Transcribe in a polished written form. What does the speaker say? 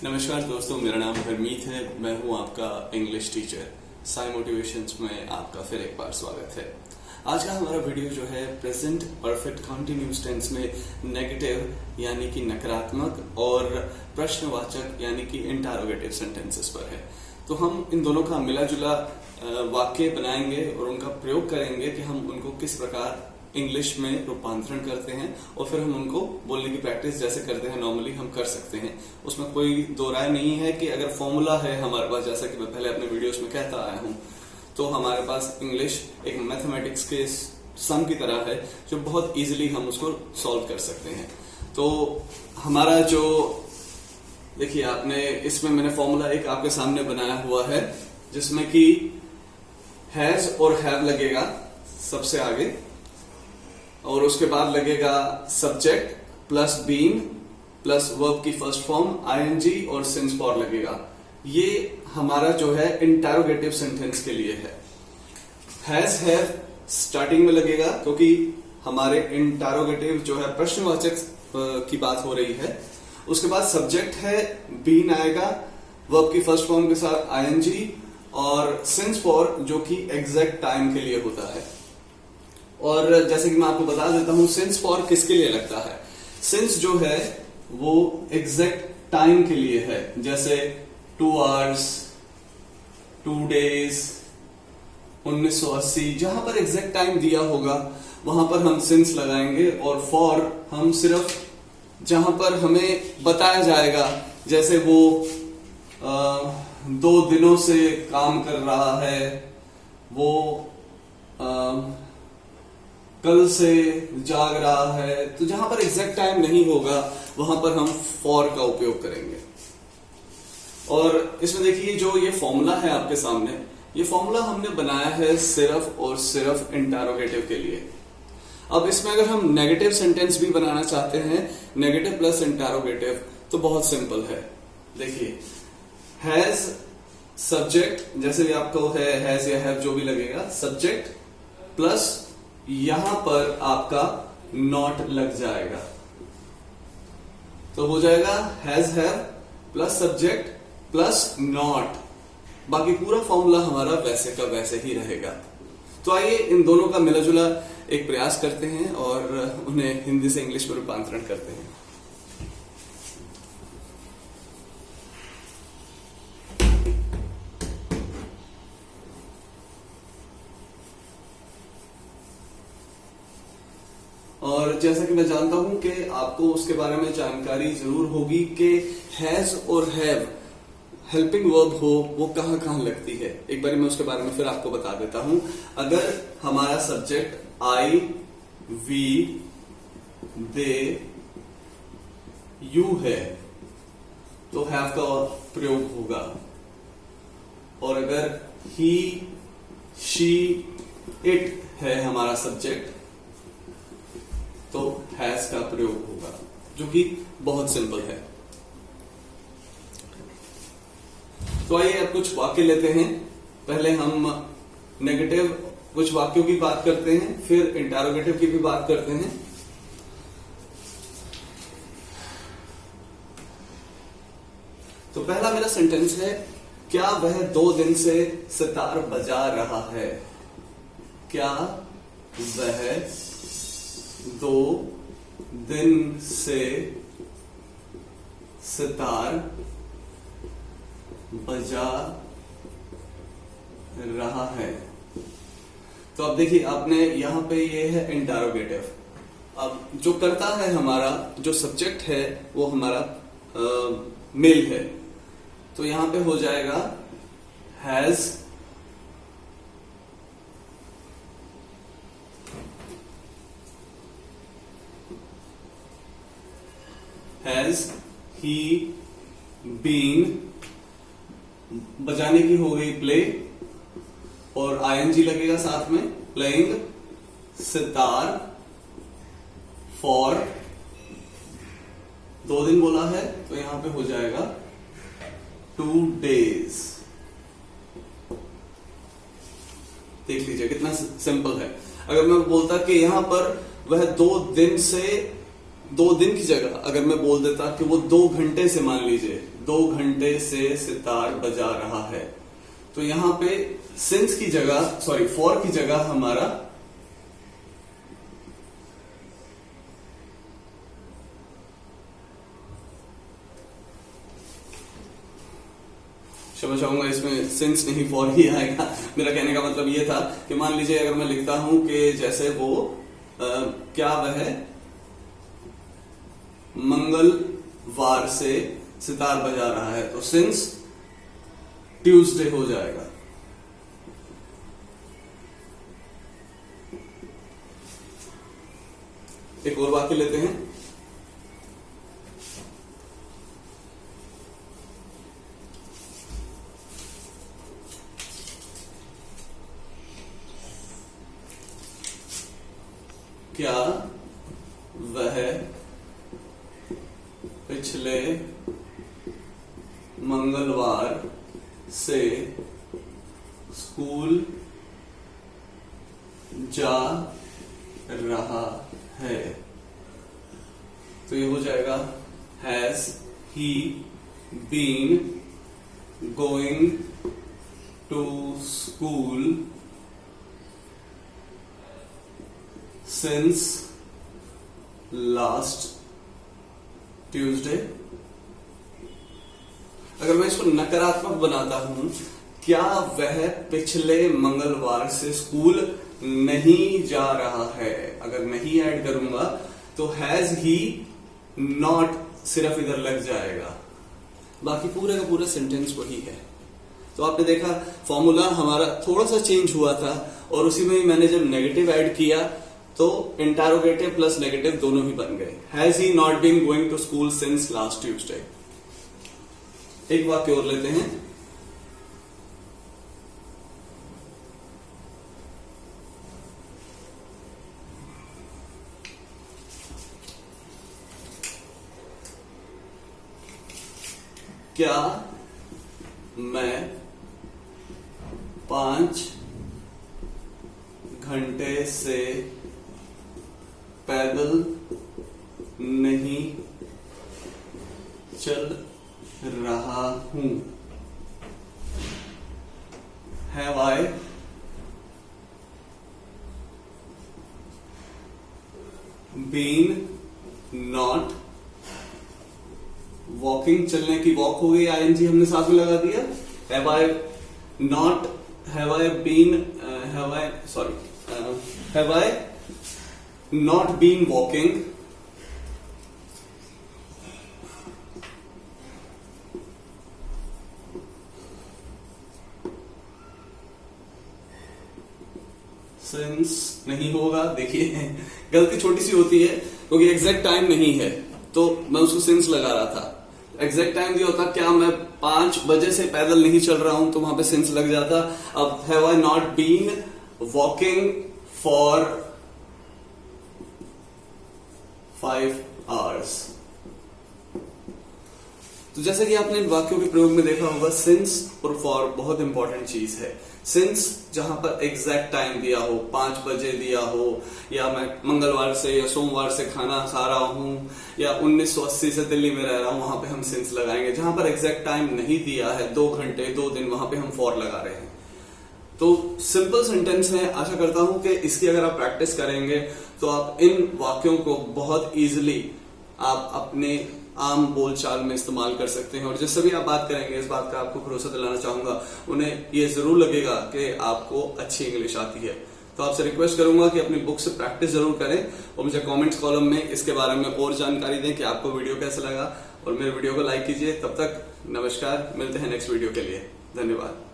नमस्कार दोस्तों, मेरा नाम हरमीत है। मैं हूं आपका इंग्लिश टीचर। साई मोटिवेशंस में आपका फिर एक बार स्वागत है। आज का हमारा वीडियो जो है प्रेजेंट परफेक्ट कंटिन्यूअस टेंस में नेगेटिव यानी कि नकारात्मक और प्रश्नवाचक यानी कि इंटरोगेटिव सेंटेंसेस पर है। तो हम इन दोनों का मिला जुला वाक्य बनाएंगे और उनका प्रयोग करेंगे कि हम उनको किस प्रकार इंग्लिश में रूपांतरण करते हैं और फिर हम उनको बोलने की प्रैक्टिस जैसे करते हैं नॉर्मली हम कर सकते हैं। उसमें कोई दो राय नहीं है कि अगर फॉर्मूला है हमारे पास, जैसा कि मैं पहले अपने वीडियोस में कहता आया हूं, तो हमारे पास इंग्लिश एक मैथमेटिक्स के सम की तरह है जो बहुत इजीली हम उसको सॉल्व कर सकते हैं। तो हमारा जो देखिए, आपने इसमें मैंने फॉर्मूला एक आपके सामने बनाया हुआ है जिसमें कि हैज और हैव लगेगा सबसे आगे और उसके बाद लगेगा subject plus been plus verb की फर्स्ट फॉर्म आईएनजी और सिंस फॉर लगेगा। ये हमारा जो है इंटरोगेटिव सेंटेंस के लिए है। हैज हैव स्टार्टिंग में लगेगा क्योंकि हमारे इंटरोगेटिव जो है प्रश्नवाचक की बात हो रही है। उसके बाद सब्जेक्ट है, बीन आएगा वर्ब की फर्स्ट फॉर्म के साथ आईएनजी और सिंस फॉर जो कि एग्जैक्ट टाइम के लिए होता है। और जैसे कि मैं आपको बता देता हूं सिंस फॉर किसके लिए लगता है। सिंस जो है वो एग्जैक्ट टाइम के लिए है, जैसे 2 hours 2 days 1980, जहां पर एग्जैक्ट टाइम दिया होगा वहां पर हम सिंस लगाएंगे। और फॉर हम सिर्फ जहां पर हमें बताया जाएगा, जैसे वो 2 दिनों से काम कर रहा है, वो कल से जाग रहा है, तो जहां पर एग्जैक्ट टाइम नहीं होगा वहां पर हम फॉर का उपयोग करेंगे। और इसमें देखिए जो ये फॉर्मूला है आपके सामने, ये फॉर्मूला हमने बनाया है सिर्फ और सिर्फ इंटरोगेटिव के लिए। अब इसमें अगर हम नेगेटिव सेंटेंस भी बनाना चाहते हैं, नेगेटिव प्लस इंटरोगेटिव, तो बहुत सिंपल है। देखिए हैज सब्जेक्ट, जैसे भी आपको है हैज या हैव जो भी लगेगा, सब्जेक्ट प्लस यहां पर आपका नॉट लग जाएगा, तो हो जाएगा has have plus subject plus not. बाकी पूरा फॉर्मूला हमारा वैसे का वैसे ही रहेगा। तो आइए इन दोनों का मिला जुला एक प्रयास करते हैं और उन्हें हिंदी से इंग्लिश में रूपांतरण करते हैं। और जैसा कि मैं जानता हूं कि आपको उसके बारे में जानकारी जरूर होगी कि हैज और हैव हेल्पिंग वर्ब हो वो कहां कहां लगती है। एक बार मैं उसके बारे में फिर आपको बता देता हूं। अगर हमारा subject I, we, they, you है तो हैव का प्रयोग होगा। और अगर ही, शी, इट है हमारा सब्जेक्ट तो हैज का प्रयोग होगा, जो कि बहुत सिंपल है। तो आइए अब कुछ वाक्य लेते हैं। पहले हम नेगेटिव कुछ वाक्यों की बात करते हैं, फिर इंटरोगेटिव की भी बात करते हैं। तो पहला मेरा सेंटेंस है, क्या वह 2 दिन से सितार बजा रहा है। क्या वह 2 दिन से सितार बजा रहा है। तो अब देखिए आपने यहां पे ये है इंटरोगेटिव। अब जो करता है हमारा जो सब्जेक्ट है वो हमारा मेल है, तो यहां पे हो जाएगा हैज ही बीन, बजाने की हो गई प्ले और आईएनजी लगेगा साथ में, प्लेइंग सितार फॉर 2 दिन बोला है तो यहां पे हो जाएगा 2 days। देख लीजिए कितना सिंपल है। अगर मैं बोलता कि यहां पर वह 2 दिन से 2 दिन की जगह अगर मैं बोल देता कि वो 2 घंटे से, मान लीजिए 2 घंटे से सितार बजा रहा है, तो यहां पे सिंस की जगह, सॉरी फॉर की जगह हमारा क्षमा चाहूंगा, इसमें सिंस नहीं फॉर ही आएगा। मेरा कहने का मतलब ये था कि मान लीजिए अगर मैं लिखता हूं कि जैसे वो क्या वह मंगलवार से सितार बजा रहा है, तो सिंस ट्यूसडे हो जाएगा। एक और वाक्य लेते हैं। क्या वह पिछले मंगलवार से स्कूल जा रहा है? तो ये हो जाएगा has he been going to school since last Tuesday. अगर मैं इसको नकारात्मक बनाता हूं, क्या वह पिछले मंगलवार से स्कूल नहीं जा रहा है, अगर नहीं ऐड करूंगा तो हैज ही नॉट सिर्फ इधर लग जाएगा, बाकी पूरे का पूरा सेंटेंस वही है। तो आपने देखा फॉर्मूला हमारा थोड़ा सा चेंज हुआ था, और उसी में मैंने जब नेगेटिव ऐड किया तो इंटरोगेटिव प्लस नेगेटिव दोनों ही बन गए। Has he not been going to school since last Tuesday. एक वाक्य और लेते हैं। क्या मैं 5 घंटे से पैदल नहीं चल रहा हूं? Have I been not walking, चलने की वॉक हो गई, आईएनजी हमने साथ में लगा दिया। Have I not, have I been, have I, sorry, have I not been walking since, नहीं होगा, देखिए गलती छोटी सी होती है क्योंकि एग्जैक्ट टाइम नहीं है तो मैं उसको सिंस लगा रहा था। एग्जैक्ट टाइम दिया होता, क्या मैं 5 बजे से पैदल नहीं चल रहा हूं, तो वहां पे सिंस लग जाता। अब have I not been walking for 5 hours. तो जैसे कि आपने इन वाक्यों के प्रयोग में देखा होगा, सिंस और फॉर बहुत इंपॉर्टेंट चीज है। सिंस जहां पर एग्जैक्ट टाइम दिया हो, 5 बजे दिया हो, या मैं मंगलवार से या सोमवार से खाना खा रहा हूं, या 1980 से दिल्ली में रह रहा हूं, वहां पे हम सिंस लगाएंगे। जहां पर एग्जैक्ट टाइम नहीं दिया है, 2 घंटे 2 दिन, वहां पे हम फॉर लगा रहे हैं। तो सिंपल सेंटेंस है। आशा करता हूं कि इसकी अगर आप प्रैक्टिस करेंगे तो आप इन वाक्यों को बहुत इजीली आप अपने आम बोलचाल में इस्तेमाल कर सकते हैं। और जिससे भी आप बात करेंगे, इस बात का आपको भरोसा दिलाना चाहूंगा, उन्हें ये जरूर लगेगा कि आपको अच्छी इंग्लिश आती है। तो आपसे रिक्वेस्ट करूंगा कि अपनी बुक से प्रैक्टिस जरूर करें और मुझे कमेंट्स कॉलम में इसके बारे में और जानकारी दें कि आपको वीडियो कैसा लगा, और मेरे वीडियो को लाइक कीजिए। तब तक नमस्कार, मिलते हैं नेक्स्ट वीडियो के लिए। धन्यवाद।